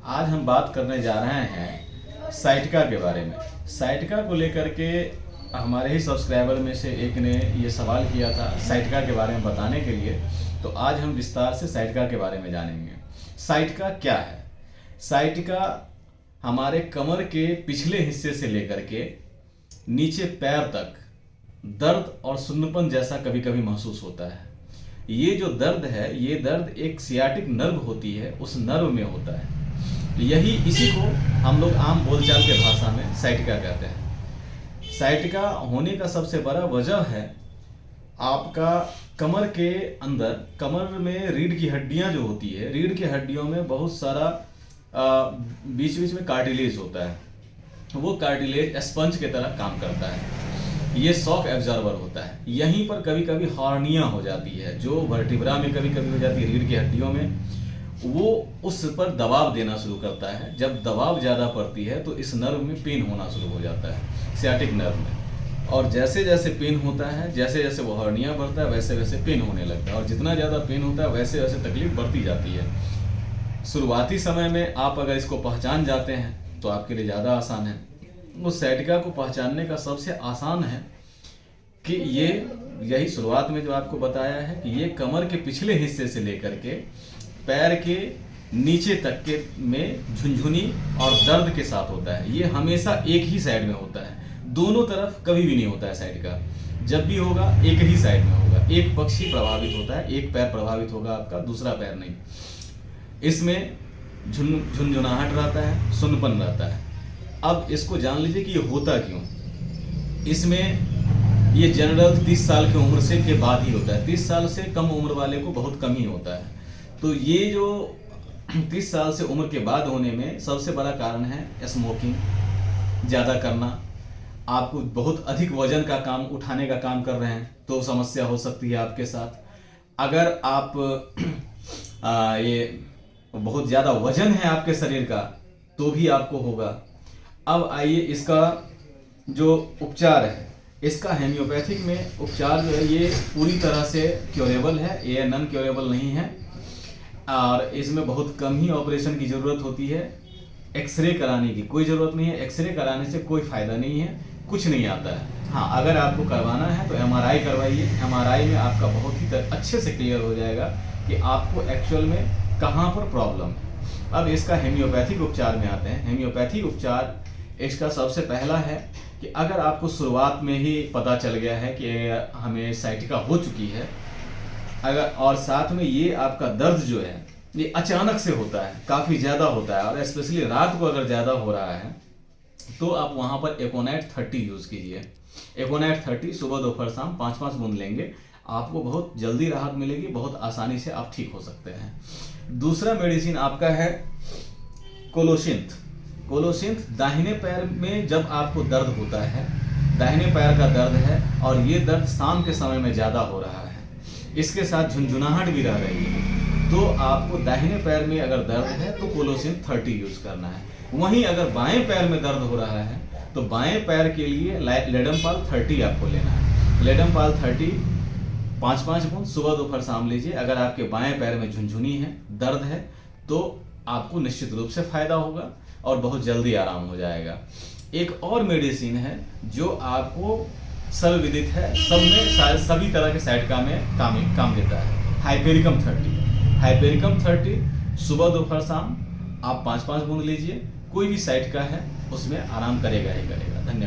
आज हम बात करने जा रहे हैं साइटिका के बारे में। साइटिका को लेकर के हमारे ही सब्सक्राइबर में से एक ने ये सवाल किया था साइटिका के बारे में बताने के लिए, तो आज हम विस्तार से साइटिका के बारे में जानेंगे। साइटिका क्या है? साइटिका हमारे कमर के पिछले हिस्से से लेकर के नीचे पैर तक दर्द और सुन्नपन जैसा कभी कभी महसूस होता है। ये जो दर्द है, ये दर्द एक सियाटिक नर्व होती है, उस नर्व में होता है। इसी को हम लोग आम बोलचाल के भाषा में साइटिका कहते हैं। साइटिका होने का सबसे बड़ा वजह है आपका कमर के अंदर, कमर में रीढ़ की हड्डियां जो होती है, रीढ़ की हड्डियों में बहुत सारा बीच बीच में कार्टिलेज होता है। वो कार्टिलेज स्पंज की तरह काम करता है। ये शॉक एब्जॉर्बर होता है। यहीं पर कभी कभी हॉर्निया हो जाती है, जो वर्टिब्रा में कभी कभी हो जाती है, रीढ़ की हड्डियों में। वो उस पर दबाव देना शुरू करता है। जब दबाव ज़्यादा पड़ती है तो इस नर्व में पेन होना शुरू हो जाता है, सियाटिक नर्व में। और जैसे जैसे पेन होता है, जैसे जैसे वो हॉर्निया बढ़ता है, वैसे वैसे पेन होने लगता है। और जितना ज़्यादा पेन होता है वैसे वैसे तकलीफ बढ़ती जाती है। शुरुआती समय में आप अगर इसको पहचान जाते हैं तो आपके लिए ज़्यादा आसान है। उस साइटिका को पहचानने का सबसे आसान है कि यही शुरुआत में जो आपको बताया है कि ये कमर के पिछले हिस्से से लेकर के पैर के नीचे तक के में झुनझुनी और दर्द के साथ होता है। ये हमेशा एक ही साइड में होता है, दोनों तरफ कभी भी नहीं होता है साइटिका। जब भी होगा एक ही साइड में होगा, एक पक्ष ही प्रभावित होता है, एक पैर प्रभावित होगा आपका, दूसरा पैर नहीं। इसमें झुनझुनाहट रहता है, सुन्नपन रहता है। अब इसको जान लीजिए कि ये होता क्यों। इसमें ये जनरल 30 साल की उम्र से के बाद ही होता है। 30 साल से कम उम्र वाले को बहुत कम ही होता है। तो ये जो 30 साल से उम्र के बाद होने में सबसे बड़ा कारण है स्मोकिंग ज़्यादा करना। आपको बहुत अधिक वजन का काम उठाने का काम कर रहे हैं तो समस्या हो सकती है आपके साथ। अगर आप ये बहुत ज़्यादा वजन है आपके शरीर का तो भी आपको होगा। अब आइए इसका जो उपचार है, इसका हेम्योपैथिक में उपचार जो है ये पूरी तरह से क्योरेबल है, ये नॉन क्योरेबल नहीं है। और इसमें बहुत कम ही ऑपरेशन की ज़रूरत होती है। एक्सरे कराने की कोई ज़रूरत नहीं है। एक्सरे कराने से कोई फ़ायदा नहीं है, कुछ नहीं आता है। हाँ, अगर आपको करवाना है तो एमआरआई करवाइए। एमआरआई में आपका बहुत ही अच्छे से क्लियर हो जाएगा कि आपको एक्चुअल में कहाँ पर प्रॉब्लम है। अब इसका हेम्योपैथिक उपचार में आते हैं। हेम्योपैथिक उपचार इसका सबसे पहला है कि अगर आपको शुरुआत में ही पता चल गया है कि हमें साइटिका हो चुकी है, अगर और साथ में ये आपका दर्द जो है ये अचानक से होता है, काफ़ी ज़्यादा होता है, और स्पेशली रात को अगर ज़्यादा हो रहा है तो आप वहाँ पर एकोनाइट 30 यूज़ कीजिए। एकोनाइट 30 सुबह दोपहर शाम 5-5 बूंद लेंगे, आपको बहुत जल्दी राहत मिलेगी, बहुत आसानी से आप ठीक हो सकते हैं। दूसरा मेडिसिन आपका है कोलोसिंथ। कोलोसिंथ दाहिने पैर में जब आपको दर्द होता है, दाहिने पैर का दर्द है और ये दर्द शाम के समय में ज़्यादा हो रहा है, इसके साथ झुनझुनाहट भी रह रही है, तो आपको दाहिने पैर में अगर दर्द है तो कोलोसिंथ 30 यूज़ करना है। वहीं अगर बाएं पैर में दर्द हो रहा है तो बाएं पैर के लिए लेडमपाल 30 आपको लेना है। लेडमपाल 30 5-5 बूंद सुबह दोपहर शाम लीजिए। अगर आपके बाएं पैर में झुनझुनी है, दर्द है, तो आपको निश्चित रूप से फायदा होगा और बहुत जल्दी आराम हो जाएगा। एक और मेडिसिन है जो आपको सर्वविदित है, सब में सभी तरह के साइटिका में काम देता है, हाइपेरिकम 30। हाइपेरिकम 30 सुबह दोपहर शाम आप 5-5 बूंद लीजिए। कोई भी साइटिका है उसमें आराम करेगा ही करेगा। धन्यवाद।